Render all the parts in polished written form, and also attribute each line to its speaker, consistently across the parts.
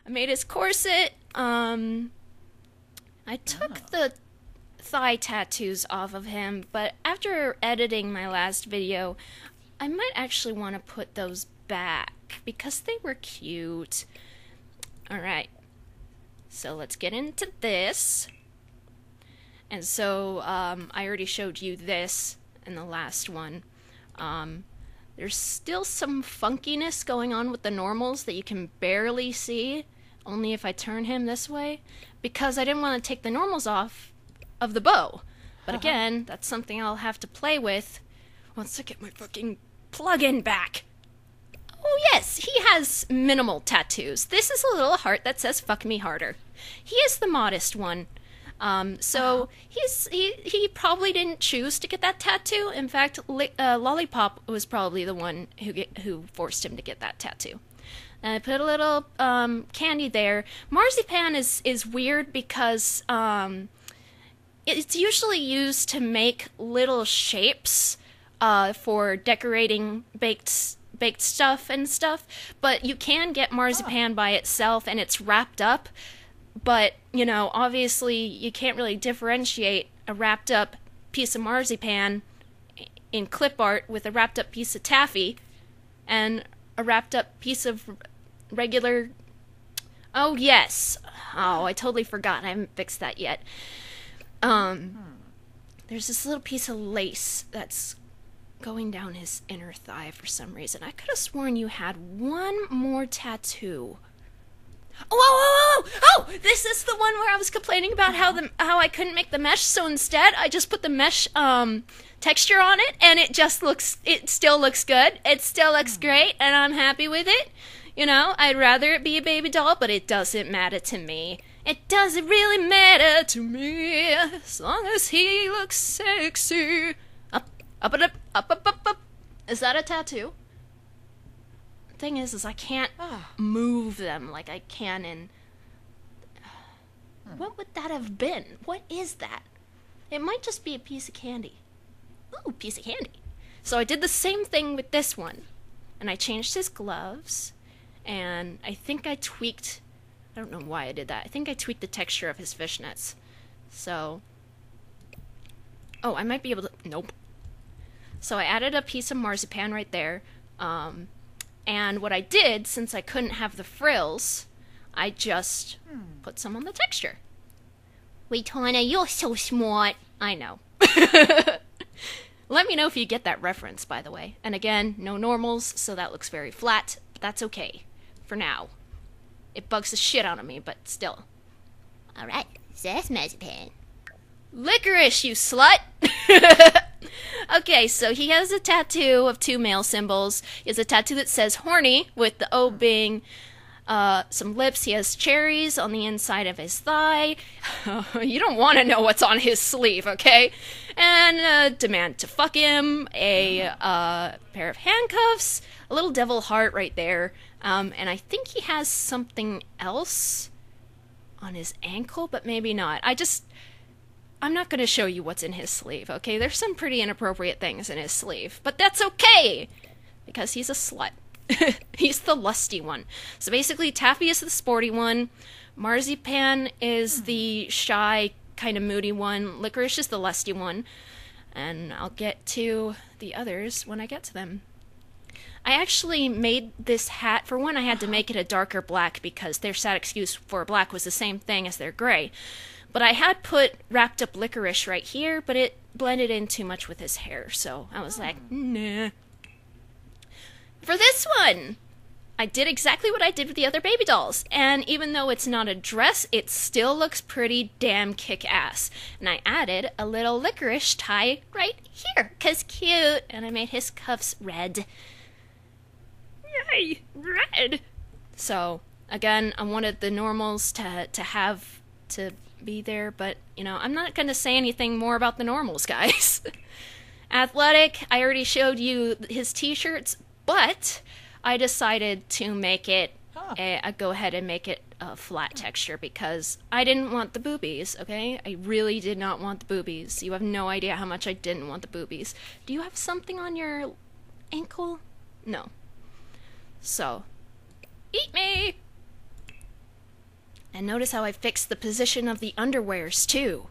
Speaker 1: I made his corset. I took the thigh tattoos off of him, but after editing my last video, I might actually want to put those back because they were cute. Alright, so let's get into this. And so, I already showed you this in the last one. There's still some funkiness going on with the normals that you can barely see, only if I turn him this way, because I didn't want to take the normals off of the bow. But again, that's something I'll have to play with once I get my fucking plug-in back. Oh yes, he has minimal tattoos. This is a little heart that says "fuck me harder." He is the modest one. So he probably didn't choose to get that tattoo. In fact, Lollipop was probably the one who forced him to get that tattoo. And I put a little candy there. Marzipan is weird because it's usually used to make little shapes for decorating baked stuff and stuff. But you can get marzipan by itself, and it's wrapped up. But, you know, obviously you can't really differentiate a wrapped up piece of marzipan in clip art with a wrapped up piece of taffy and a wrapped up piece of regular... Oh, yes. Oh, I totally forgot. I haven't fixed that yet. There's this little piece of lace that's going down his inner thigh for some reason. I could have sworn you had one more tattoo. Whoa, whoa, whoa! Oh, this is the one where I was complaining about how I couldn't make the mesh, so instead I just put the mesh texture on it, and it still looks good. It still looks great, and I'm happy with it. You know, I'd rather it be a baby doll, but it doesn't matter to me. It doesn't really matter to me, as long as he looks sexy. Up, up, up, up, up, up, up. Is that a tattoo? Thing is I can't move them like I can in... What would that have been? What is that? It might just be a piece of candy. Ooh, piece of candy. So I did the same thing with this one. And I changed his gloves. And I think I tweaked... I don't know why I did that. I think I tweaked the texture of his fishnets. So... Oh, I might be able to... Nope. So I added a piece of marzipan right there. And what I did, since I couldn't have the frills, I just put some on the texture. Reitanna, you're so smart. I know. Let me know if you get that reference, by the way. And again, no normals, so that looks very flat. But that's okay. For now. It bugs the shit out of me, but still.
Speaker 2: Alright, so that's marzipan.
Speaker 1: Licorice, you slut! Okay, so he has a tattoo of 2 male symbols. He has a tattoo that says horny, with the O being some lips. He has cherries on the inside of his thigh. You don't want to know what's on his sleeve, okay? And a demand to fuck him, a pair of handcuffs, a little devil heart right there, and I think he has something else on his ankle, but maybe not. I'm not going to show you what's in his sleeve, okay? There's some pretty inappropriate things in his sleeve, but that's okay, because he's a slut. He's the lusty one. So basically, Taffy is the sporty one, Marzipan is the shy, kind of moody one, Licorice is the lusty one, and I'll get to the others when I get to them. I actually made this hat. For one, I had to make it a darker black because their sad excuse for black was the same thing as their gray. But I had put wrapped up licorice right here, but it blended in too much with his hair, so I was like, nah. For this one, I did exactly what I did with the other baby dolls, and even though it's not a dress, it still looks pretty damn kick-ass. And I added a little licorice tie right here, 'cause cute, and I made his cuffs red. Yay, red! So, again, I wanted the normals to be there, but, you know, I'm not going to say anything more about the normals, guys. Athletic, I already showed you his t-shirts, but I decided to make it, go ahead and make it a flat texture because I didn't want the boobies, okay? I really did not want the boobies. You have no idea how much I didn't want the boobies. Do you have something on your ankle? No. So, eat me! And notice how I fixed the position of the underwears, too.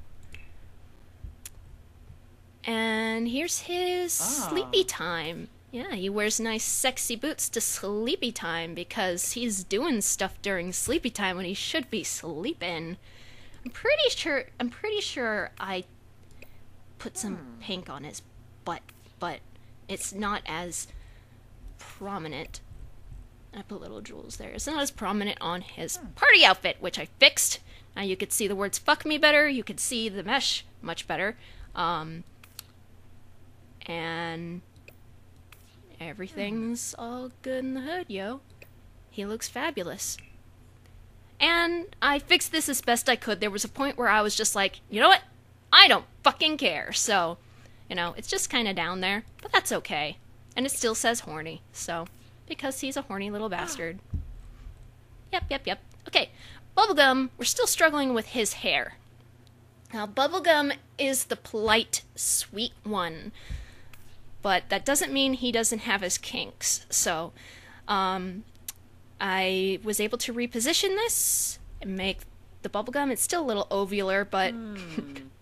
Speaker 1: And here's his sleepy time. Yeah, he wears nice sexy boots to sleepy time because he's doing stuff during sleepy time when he should be sleeping. I'm pretty sure I put some pink on his butt, but it's not as prominent. I put little jewels there. It's not as prominent on his party outfit, which I fixed. Now you could see the words "fuck me" better. You could see the mesh much better. And everything's all good in the hood, yo. He looks fabulous. And I fixed this as best I could. There was a point where I was just like, you know what? I don't fucking care. So, you know, it's just kind of down there. But that's okay. And it still says horny. So, because he's a horny little bastard. Yep. Okay, Bubblegum, we're still struggling with his hair. Now, Bubblegum is the polite, sweet one. But that doesn't mean he doesn't have his kinks. So, I was able to reposition this and make the Bubblegum. It's still a little ovular, but...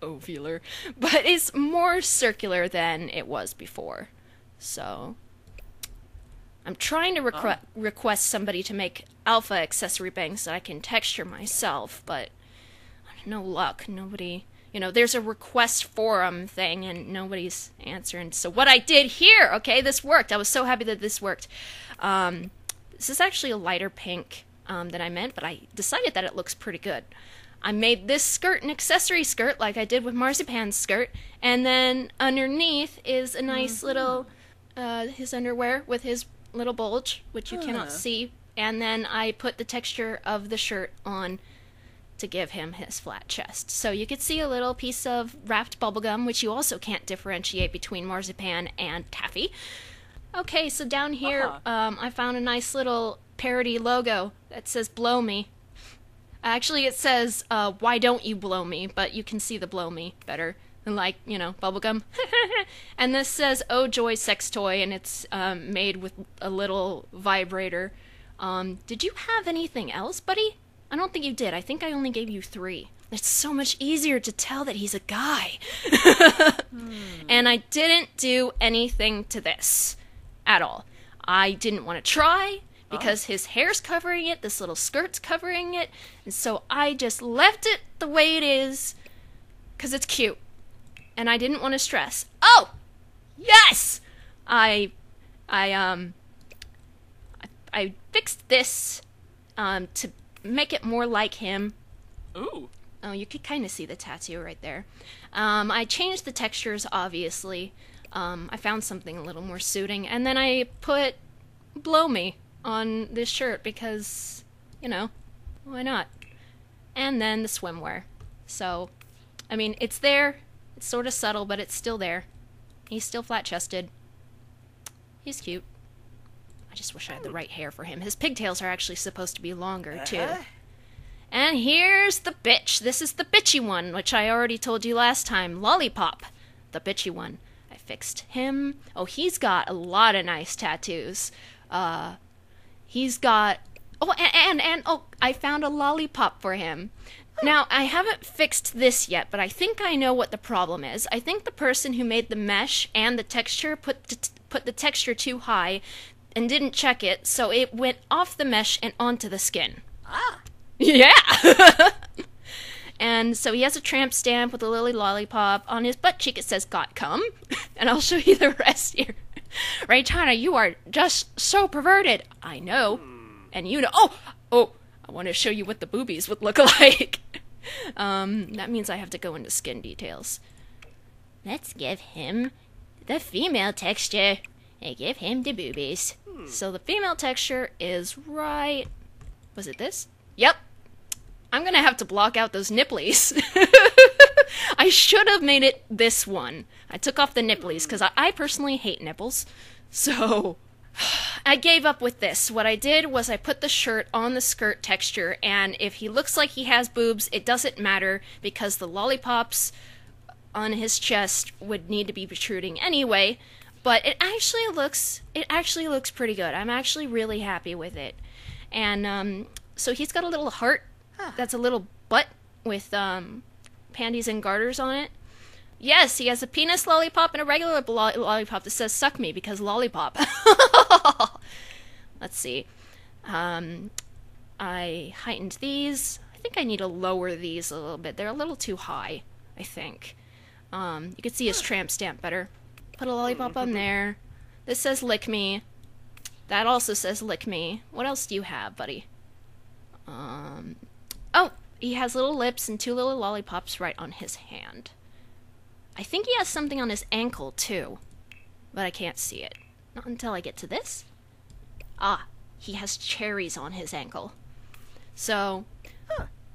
Speaker 1: ovular. But it's more circular than it was before. So... I'm trying to request somebody to make alpha accessory bangs that I can texture myself, but no luck. Nobody... You know, there's a request forum thing, and nobody's answering. So what I did here, okay, this worked. I was so happy that this worked. This is actually a lighter pink than I meant, but I decided that it looks pretty good. I made this skirt an accessory skirt, like I did with Marzipan's skirt, and then underneath is a nice little, his underwear with his little bulge, which you cannot see, and then I put the texture of the shirt on to give him his flat chest. So you could see a little piece of wrapped bubblegum, which you also can't differentiate between Marzipan and Taffy. Okay, so down here, I found a nice little parody logo that says "Blow Me." Actually, it says, "Why don't you blow me?" But you can see the "blow me" better than, like, you know, bubblegum. And this says "Oh Joy Sex Toy," and it's made with a little vibrator. Did you have anything else, buddy? I don't think you did. I think I only gave you 3. It's so much easier to tell that he's a guy. And I didn't do anything to this at all. I didn't want to try because his hair's covering it, this little skirt's covering it, and so I just left it the way it is because it's cute. And I didn't want to stress. Oh! Yes! I fixed this to make it more like him.
Speaker 3: Ooh.
Speaker 1: Oh, you could kind of see the tattoo right there. I changed the textures, obviously. I found something a little more suiting. And then I put "Blow Me" on this shirt because, you know, why not? And then the swimwear. So, I mean, it's there. It's sort of subtle, but it's still there. He's still flat-chested. He's cute. I just wish I had the right hair for him. His pigtails are actually supposed to be longer, too. And here's the bitch. This is the bitchy one, which I already told you last time. Lollipop, the bitchy one. I fixed him. Oh, he's got a lot of nice tattoos. He's got... Oh, and I found a lollipop for him. Now, I haven't fixed this yet, but I think I know what the problem is. I think the person who made the mesh and the texture put the texture too high and didn't check it, so it went off the mesh and onto the skin.
Speaker 3: Ah.
Speaker 1: Yeah! And so he has a tramp stamp with a lily lollipop. On his butt cheek it says "Got cum." And I'll show you the rest here. Reitanna, you are just so perverted. I know. And you know. Oh! I want to show you what the boobies would look like. That means I have to go into skin details.
Speaker 2: Let's give him the female texture and give him the boobies.
Speaker 1: So the female texture is right... Was it this? Yep. I'm gonna have to block out those nipplies. I should have made it this one. I took off the nipplies because I personally hate nipples. So I gave up with this. What I did was I put the shirt on the skirt texture, and if he looks like he has boobs, it doesn't matter because the lollipops on his chest would need to be protruding anyway. But it actually looks pretty good. I'm actually really happy with it. And so he's got a little heart that's a little butt with panties and garters on it. Yes, he has a penis lollipop and a regular lollipop that says "suck me" because lollipop. Let's see. I heightened these. I think I need to lower these a little bit. They're a little too high, I think. You can see his tramp stamp better. Put a lollipop on there. This says "lick me." That also says "lick me." What else do you have, buddy? Oh, he has little lips and 2 little lollipops right on his hand. I think he has something on his ankle, too. But I can't see it. Not until I get to this. Ah, he has cherries on his ankle. So,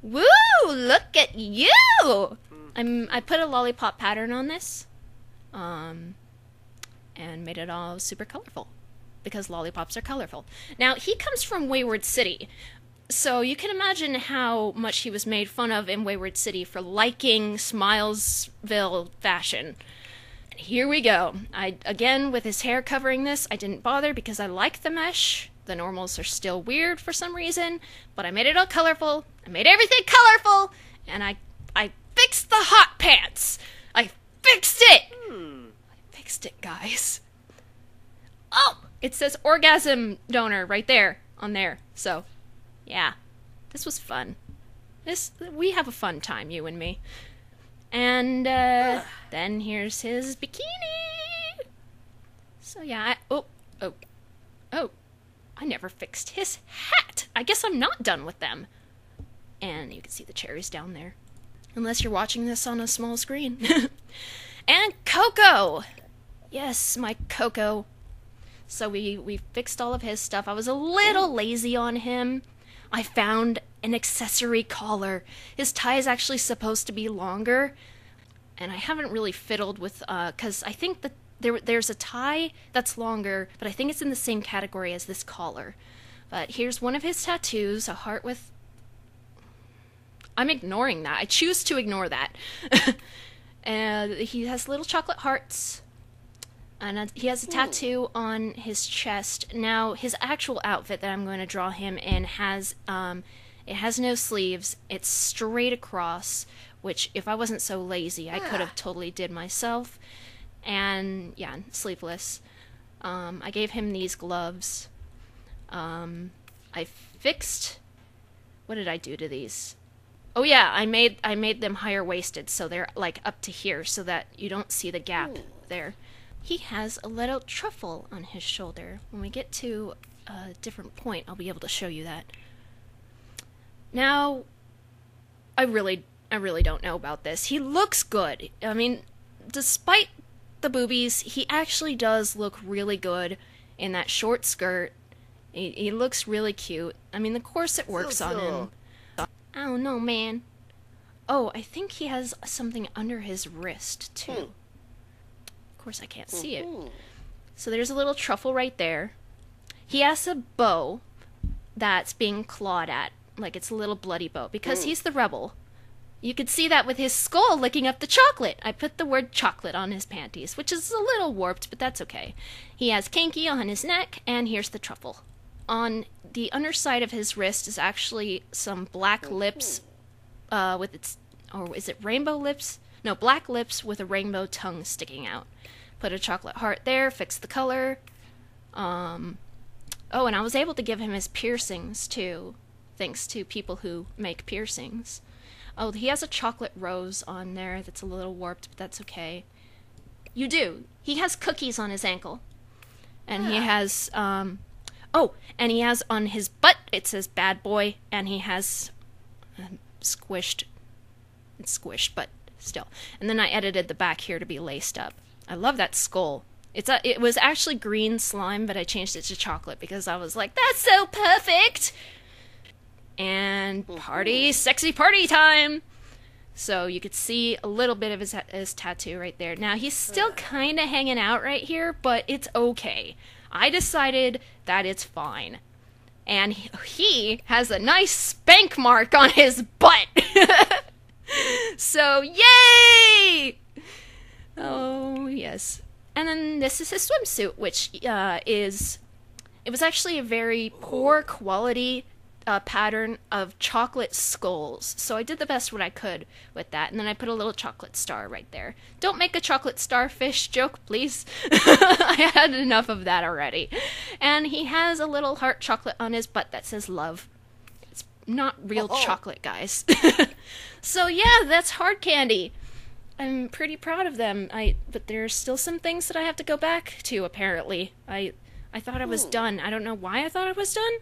Speaker 1: woo! Look at you! I put a lollipop pattern on this. And made it all super colorful. Because lollipops are colorful. Now, he comes from Wayward City. So you can imagine how much he was made fun of in Wayward City for liking Smilesville fashion. And here we go. Again, with his hair covering this, I didn't bother because I like the mesh. The normals are still weird for some reason, but I made it all colorful. I made everything colorful, and I fixed the hot pants. I fixed it! I fixed it, guys. Oh! It says orgasm donor right there, on there, so... yeah, this was fun. We have a fun time, you and me. And then here's his bikini. So yeah, oh, I never fixed his hat. I guess I'm not done with them. And you can see the cherries down there. Unless you're watching this on a small screen. And Coco! Yes, my Coco. So we fixed all of his stuff. I was a little lazy on him. I found an accessory collar. His tie is actually supposed to be longer, and I haven't really fiddled with, because I think that there's a tie that's longer, but I think it's in the same category as this collar. But here's one of his tattoos, a heart with... I'm ignoring that. I choose to ignore that. And he has little chocolate hearts. And he has a tattoo on his chest. Now, his actual outfit that I'm going to draw him in has, it has no sleeves. It's straight across, which if I wasn't so lazy, I could have totally did myself. And, yeah, sleeveless. I gave him these gloves. I fixed... what did I do to these? Oh, yeah, I made them higher-waisted, so they're, like, up to here, so that you don't see the gap there. He has a little truffle on his shoulder. When we get to a different point, I'll be able to show you that. Now, I really don't know about this. He looks good. I mean, despite the boobies, he actually does look really good in that short skirt. He looks really cute. I mean, the corset works on him. I don't know, man. Oh, I think he has something under his wrist, too. Of course I can't see it. So there's a little truffle right there. He has a bow that's being clawed at, like it's a little bloody bow, because he's the rebel. You could see that with his skull licking up the chocolate. I put the word chocolate on his panties, which is a little warped, but that's okay. He has kinky on his neck, and here's the truffle. On the underside of his wrist is actually some black lips with its... or is it rainbow lips? No, black lips with a rainbow tongue sticking out. Put a chocolate heart there, fix the color. Oh, and I was able to give him his piercings, too, thanks to people who make piercings. Oh, he has a chocolate rose on there that's a little warped, but that's okay. You do. He has cookies on his ankle. And he has, oh, and he has on his butt, it says bad boy, and he has squished. It's squished, but still. And then I edited the back here to be laced up. I love that skull. It was actually green slime, but I changed it to chocolate because I was like, that's so perfect! And sexy party time! So you could see a little bit of his tattoo right there. Now, he's still kind of hanging out right here, but it's okay. I decided that it's fine. And he has a nice spank mark on his butt! So, yay! Oh, yes. And then this is his swimsuit, which it was actually a very poor quality pattern of chocolate skulls. So I did the best what I could with that, and then I put a little chocolate star right there. Don't make a chocolate starfish joke, please. I had enough of that already. And he has a little heart chocolate on his butt that says love. It's not real chocolate, guys. So yeah, that's hard candy. I'm pretty proud of them. But there's still some things that I have to go back to, apparently. I thought I was done. I don't know why I thought I was done.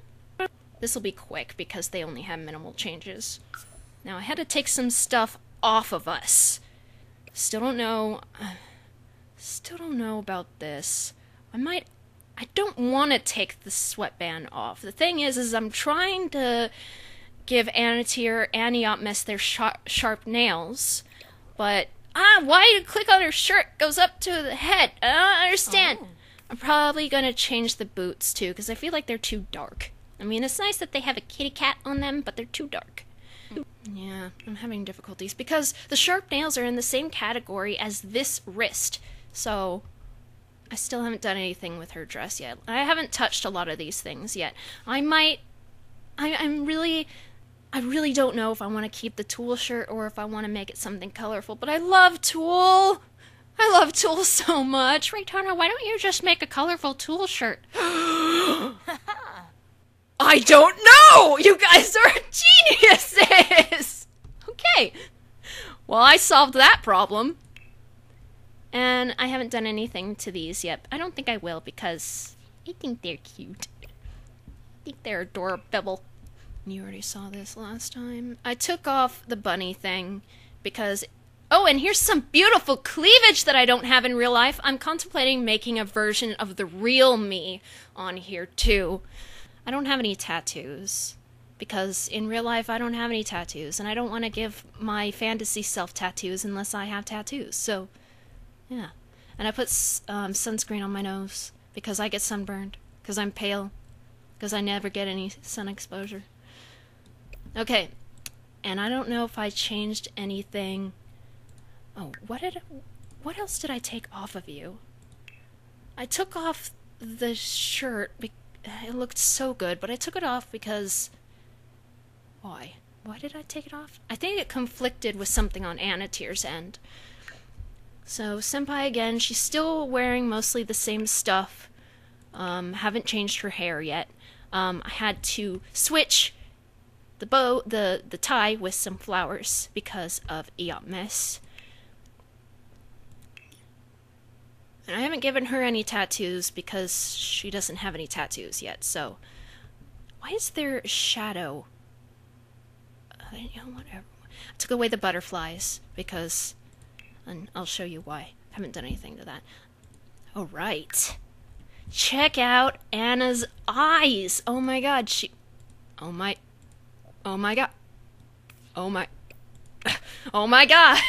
Speaker 1: This will be quick because they only have minimal changes. Now I had to take some stuff off of us. Still don't know about this. I don't want to take the sweatband off. The thing is I'm trying to give Anatier and Eopmis their sharp nails, but why you click on her shirt goes up to the head? I don't understand. I'm probably gonna change the boots too because I feel like they're too dark. I mean, it's nice that they have a kitty cat on them, but they're too dark. Yeah, I'm having difficulties because the sharp nails are in the same category as this wrist. So I still haven't done anything with her dress yet. I haven't touched a lot of these things yet. I really don't know if I want to keep the Tulle shirt or if I want to make it something colorful, but I love Tulle. I love Tulle so much. Reitanna, why don't you just make a colorful Tulle shirt? I don't know! You guys are geniuses! Okay. Well, I solved that problem. And I haven't done anything to these yet. I don't think I will because I think they're cute. I think they're adorable. You already saw this last time. I took off the bunny thing because... Oh, and here's some beautiful cleavage that I don't have in real life. I'm contemplating making a version of the real me on here, too. I don't have any tattoos, because in real life I don't have any tattoos, and I don't want to give my fantasy self tattoos unless I have tattoos, so, yeah. And I put sunscreen on my nose, because I get sunburned, because I'm pale, because I never get any sun exposure. Okay, and I don't know if I changed anything. Oh, what else did I take off of you? I took off the shirt because it looked so good, but I took it off because... Why? Why did I take it off? I think it conflicted with something on Anatier's end. So, Senpai again, she's still wearing mostly the same stuff. Haven't changed her hair yet. I had to switch the tie with some flowers because of Eopmis. And I haven't given her any tattoos because she doesn't have any tattoos yet, so... Why is there a shadow? Whatever. I took away the butterflies because... And I'll show you why. I haven't done anything to that. Alright. Check out Anna's eyes! Oh my god, she... Oh my god. Oh my god!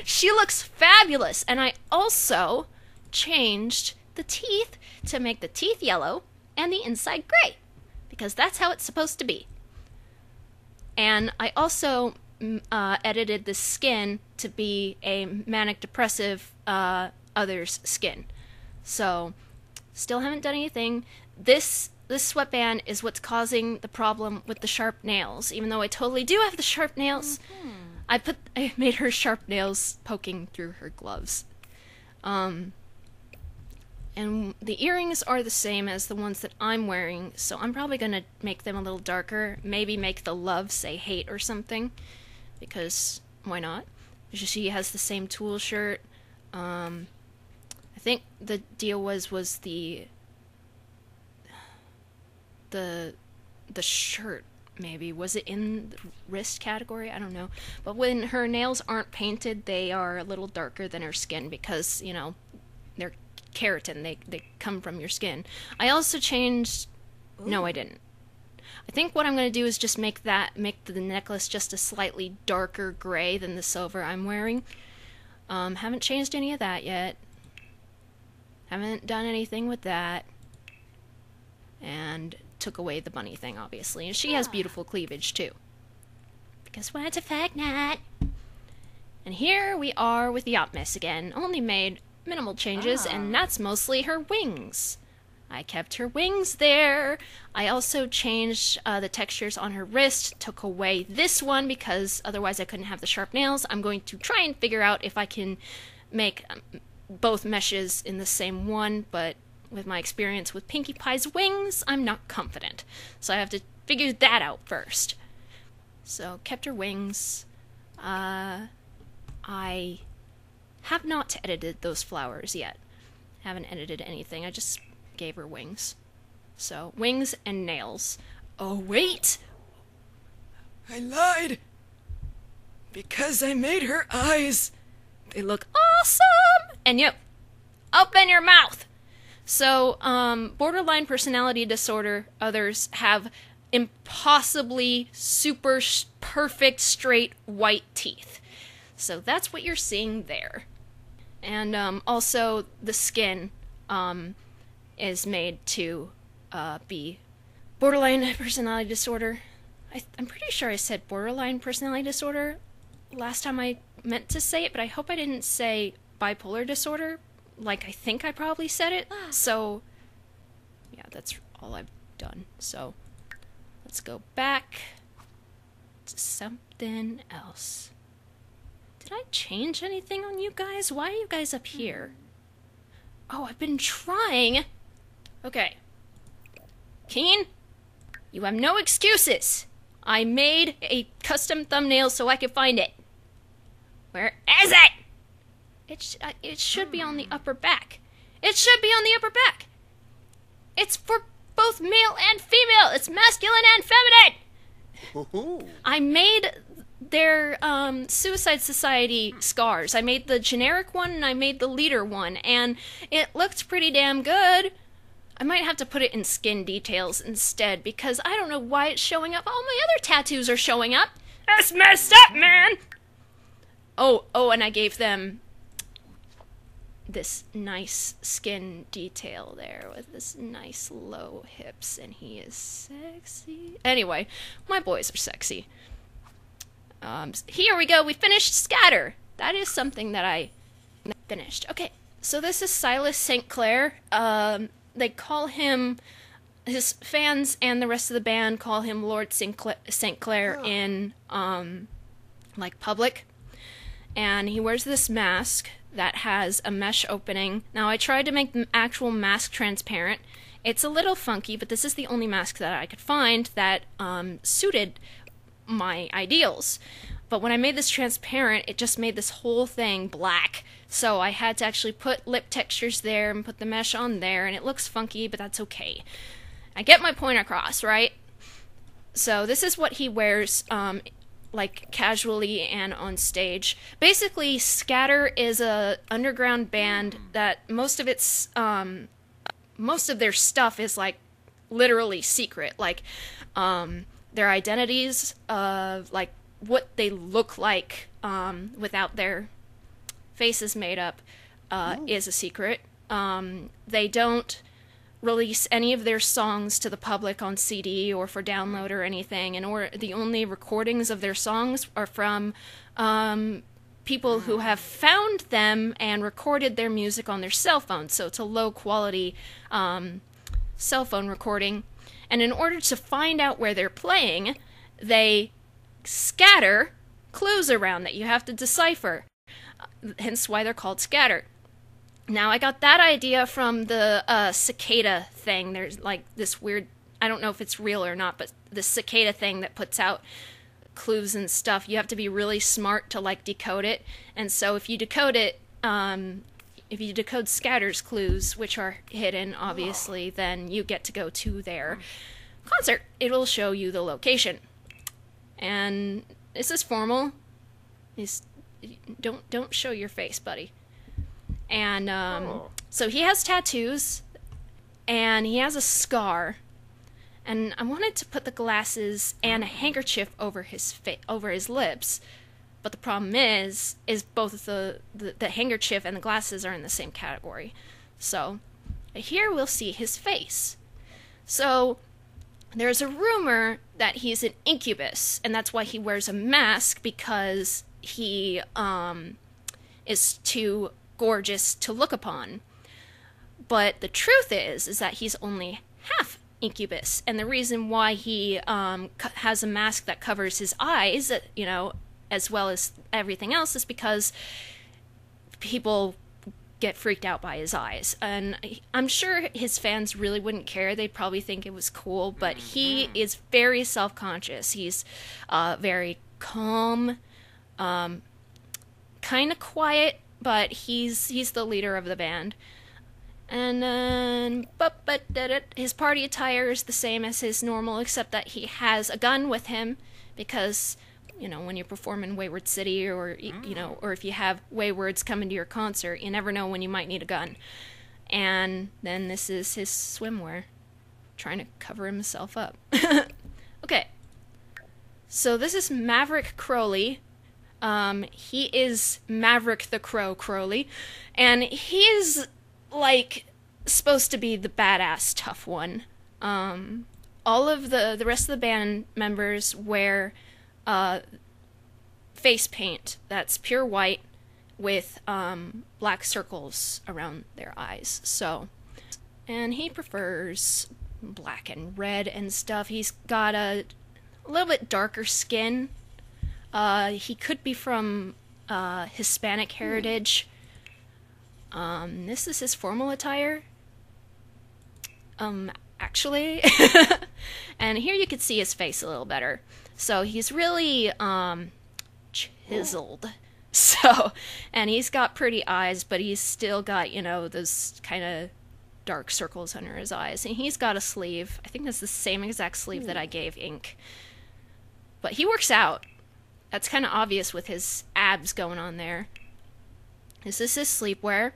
Speaker 1: She looks fabulous! And I also changed the teeth to make the teeth yellow and the inside gray. Because that's how it's supposed to be. And I also edited the skin to be a manic depressive other's skin. So, still haven't done anything. This sweatband is what's causing the problem with the sharp nails. Even though I totally do have the sharp nails, I made her sharp nails poking through her gloves. And the earrings are the same as the ones that I'm wearing, so I'm probably gonna make them a little darker. Maybe make the love say hate or something, because why not? She has the same Tulle shirt. I think the deal was the shirt, maybe. Was it in the wrist category? I don't know. But when her nails aren't painted, they are a little darker than her skin because, you know, they're keratin. They come from your skin. I also changed... Ooh. No, I didn't. I think what I'm going to do is just make the necklace just a slightly darker gray than the silver I'm wearing. Haven't changed any of that yet. Haven't done anything with that. And took away the bunny thing, obviously. And she has beautiful cleavage, too. Because what's a fag nut? And here we are with Eopmis again. Only made minimal changes, and that's mostly her wings. I kept her wings there. I also changed the textures on her wrist, took away this one because otherwise I couldn't have the sharp nails. I'm going to try and figure out if I can make both meshes in the same one, but with my experience with Pinkie Pie's wings, I'm not confident. So I have to figure that out first. So, kept her wings. I have not edited those flowers yet. Haven't edited anything. I just gave her wings. So, wings and nails. Oh, wait!
Speaker 3: I lied! Because I made her eyes.
Speaker 1: They look awesome! And you, open your mouth! So, borderline personality disorder, others have impossibly super perfect straight white teeth. So that's what you're seeing there. And also the skin is made to be borderline personality disorder. I'm pretty sure I said borderline personality disorder last time I meant to say it, but I hope I didn't say bipolar disorder. Like, I think I probably said it. So, yeah, that's all I've done. So, let's go back to something else. Did I change anything on you guys? Why are you guys up here? Oh, I've been trying. Okay. Keen, you have no excuses. I made a custom thumbnail so I could find it. Where is it? It should be on the upper back. It should be on the upper back. It's for both male and female. It's masculine and feminine. I made their Suicide Society scars. I made the generic one and I made the leader one, and it looked pretty damn good. I might have to put it in skin details instead because I don't know why it's showing up. All my other tattoos are showing up. That's messed up, man. Oh, and I gave them this nice skin detail there with this nice low hips, and he is sexy. Anyway, my boys are sexy. Here we go. We finished Scatter. That is something that I finished. Okay, so this is Silus St. Clair. They call him, his fans and the rest of the band call him Lord St. Clair in, like, public. And he wears this mask that has a mesh opening. Now, I tried to make the actual mask transparent. It's a little funky, but this is the only mask that I could find that suited my ideals. But when I made this transparent, it just made this whole thing black. So I had to actually put lip textures there and put the mesh on there, and it looks funky, but that's okay. I get my point across, right? So this is what he wears, like, casually and on stage. Basically, Scatter is a underground band that most of their stuff is, like, literally secret. Like, their identities, like, what they look like without their faces made up is a secret. They don't release any of their songs to the public on CD or for download or anything, and the only recordings of their songs are from people who have found them and recorded their music on their cell phone. So it's a low quality cell phone recording. And in order to find out where they're playing, they scatter clues around that you have to decipher. Hence why they're called Scatter. Now, I got that idea from the cicada thing. There's, like, this weird, I don't know if it's real or not, but the cicada thing that puts out clues and stuff. You have to be really smart to, like, decode it. And so if you decode it, if you decode Scatter's clues, which are hidden, obviously, then you get to go to their concert. It'll show you the location. And this is formal. Don't show your face, buddy. And so he has tattoos, and he has a scar. And I wanted to put the glasses and a handkerchief over his lips, but the problem is both the handkerchief and the glasses are in the same category. So here we'll see his face. So there's a rumor that he's an incubus, and that's why he wears a mask, because he is too gorgeous to look upon. But the truth is that he's only half incubus, and the reason why he has a mask that covers his eyes, you know, as well as everything else, is because people get freaked out by his eyes. And I'm sure his fans really wouldn't care. They'd probably think it was cool, but he is very self-conscious. He's very calm, kind of quiet, but he's the leader of the band. And then, his party attire is the same as his normal, except that he has a gun with him, because, you know, when you perform in Wayward City, or, you know, or if you have Waywards coming to your concert, you never know when you might need a gun. And then this is his swimwear, trying to cover himself up. Okay, so this is Maverick Crowley. He is Maverick the Crow Crowley, and he's, like, supposed to be the badass tough one. All of the rest of the band members wear face paint that's pure white with black circles around their eyes. So, and he prefers black and red and stuff. He's got a little bit darker skin. He could be from Hispanic heritage. This is his formal attire. Actually. And here you can see his face a little better. So he's really, chiseled. So, and he's got pretty eyes, but he's still got, you know, those kind of dark circles under his eyes. And he's got a sleeve. I think that's the same exact sleeve that I gave Ink. But he works out. That's kind of obvious with his abs going on there. This is his sleepwear.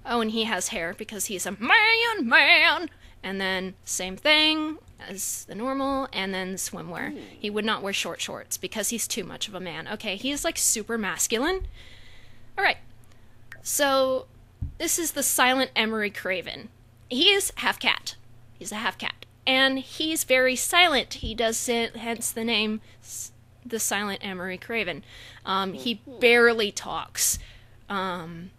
Speaker 1: Oh, and he has hair because he's a man. And then same thing as the normal, and then swimwear. He would not wear short shorts because he's too much of a man. Okay, he's like super masculine. Alright, so this is the silent Emory Craven. He is half cat. He's a half cat. And he's very silent. He does it, hence the name, the silent Emory Craven. He barely talks. And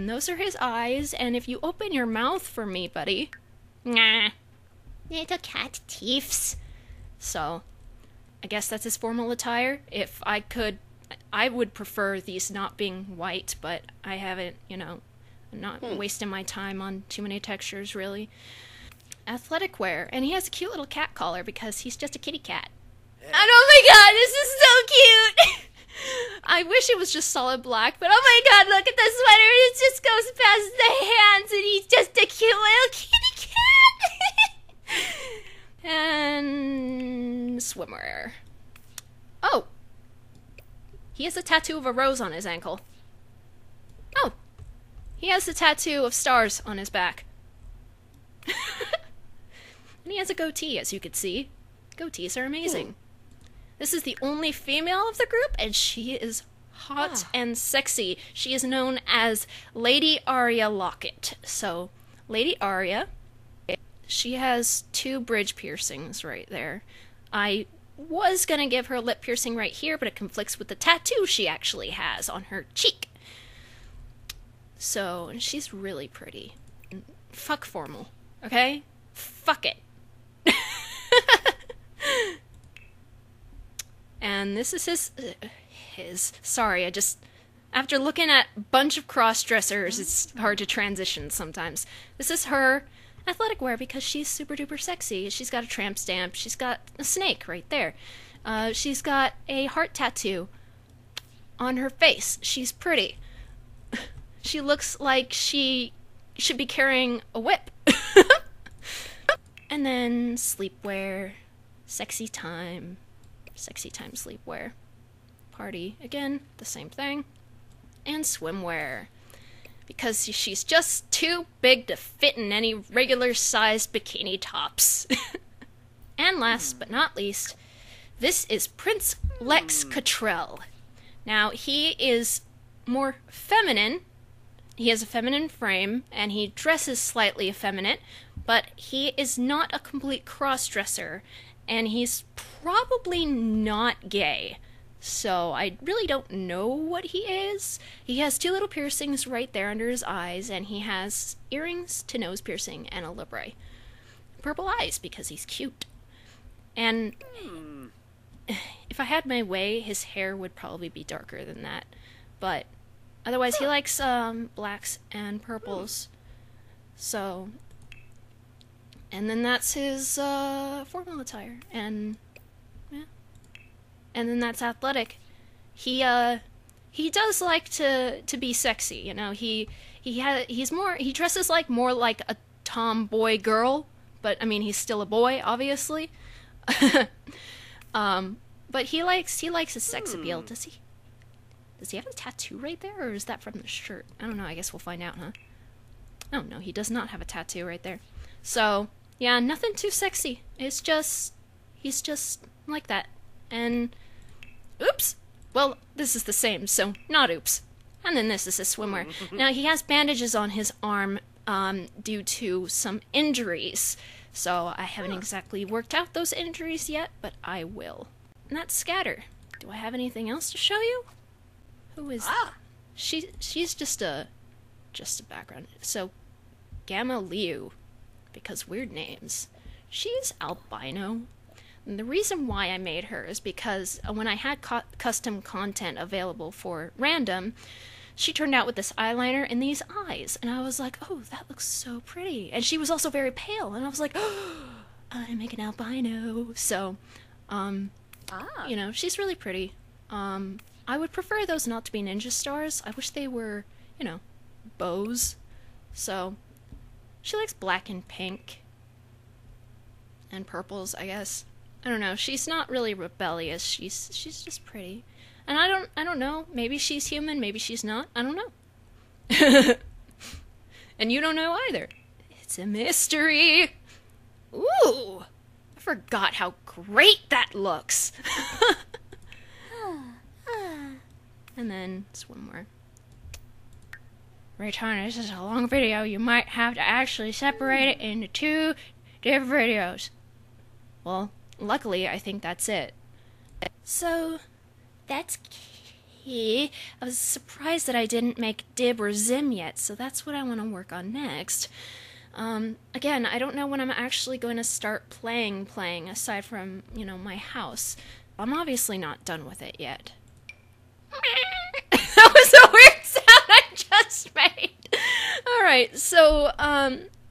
Speaker 1: those are his eyes, and if you open your mouth for me, buddy, nah,
Speaker 2: Little cat teeths.
Speaker 1: So, I guess that's his formal attire. If I could, I would prefer these not being white, but I haven't, you know, I'm not wasting my time on too many textures, really. Athletic wear, and he has a cute little cat collar because he's just a kitty cat. And oh my god, this is so cute! I wish it was just solid black, but oh my god, look at the sweater, it just goes past the hands, and he's just a cute little kitty cat! And swimwear. Oh! He has a tattoo of a rose on his ankle. Oh! He has a tattoo of stars on his back. And he has a goatee, as you could see. Goatees are amazing. This is the only female of the group, and she is hot and sexy. She is known as Lady Arya Locket. So, Lady Arya, she has 2 bridge piercings right there. I was going to give her a lip piercing right here, but it conflicts with the tattoo she actually has on her cheek. So, she's really pretty. Fuck formal, okay? Fuck it. And this is his, sorry, after looking at a bunch of cross-dressers, it's hard to transition sometimes. This is her athletic wear because she's super duper sexy. She's got a tramp stamp, she's got a snake right there. She's got a heart tattoo on her face. She's pretty. She looks like she should be carrying a whip. And then sleepwear, sexy time sleepwear. Party, again, the same thing. And swimwear. Because she's just too big to fit in any regular-sized bikini tops. And last but not least, this is Prince Lex Cottrell. Now, he is more feminine. He has a feminine frame, and he dresses slightly effeminate, but he is not a complete cross-dresser, and he's probably not gay. So I really don't know what he is. He has 2 little piercings right there under his eyes, and he has earrings to nose piercing and a lip ray. Purple eyes because he's cute. And if I had my way, his hair would probably be darker than that. But otherwise, he likes blacks and purples. So, and then that's his formal attire, and yeah, and then that's athletic. He does like to be sexy, you know. He dresses more like a tomboy girl, but I mean he's still a boy, obviously. But he likes his sex appeal. Does he have a tattoo right there, or is that from the shirt? I don't know. I guess we'll find out, huh? Oh, no, he does not have a tattoo right there. So, yeah, nothing too sexy. He's just like that. And, oops! Well, this is the same, so not oops. And then this is his swimwear. Now, he has bandages on his arm due to some injuries. So, I haven't exactly worked out those injuries yet, but I will. And that's Scatter. Do I have anything else to show you? Who is... She's just a background. So, Gamma Leu, because weird names. She's albino. And the reason why I made her is because when I had custom content available for random, she turned out with this eyeliner and these eyes. And I was like, oh, that looks so pretty. And she was also very pale. And I was like, oh, I make an albino. So, you know, she's really pretty. I would prefer those not to be ninja stars. I wish they were, you know, bows. So, she likes black and pink. And purples, I guess. I don't know. She's not really rebellious. She's just pretty. And I don't know. Maybe she's human, maybe she's not. I don't know. And you don't know either. It's a mystery. Ooh! I forgot how great that looks. And then just one more. Reitanna, this is a long video. You might have to actually separate it into 2 different videos. Well, luckily, I think that's it. So, that's key. I was surprised that I didn't make Dib or Zim yet, so that's what I want to work on next. Again, I don't know when I'm actually going to start playing, aside from, you know, my house. I'm obviously not done with it yet. That was a weird sound I just made. Alright, so,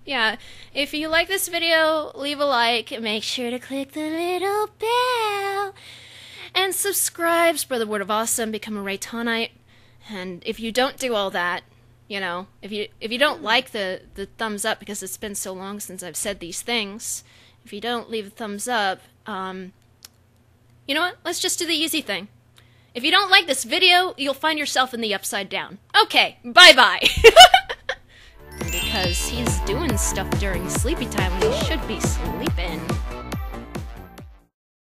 Speaker 1: yeah. If you like this video, leave a like, and make sure to click the little bell. And subscribe, spread the word of awesome, become a Reitannite. And if you don't do all that, you know, if you don't like the thumbs up because it's been so long since I've said these things, if you don't leave a thumbs up, you know what? Let's just do the easy thing. If you don't like this video, you'll find yourself in the upside down. Okay, bye-bye. Because he's doing stuff during sleepy time when he should be sleeping.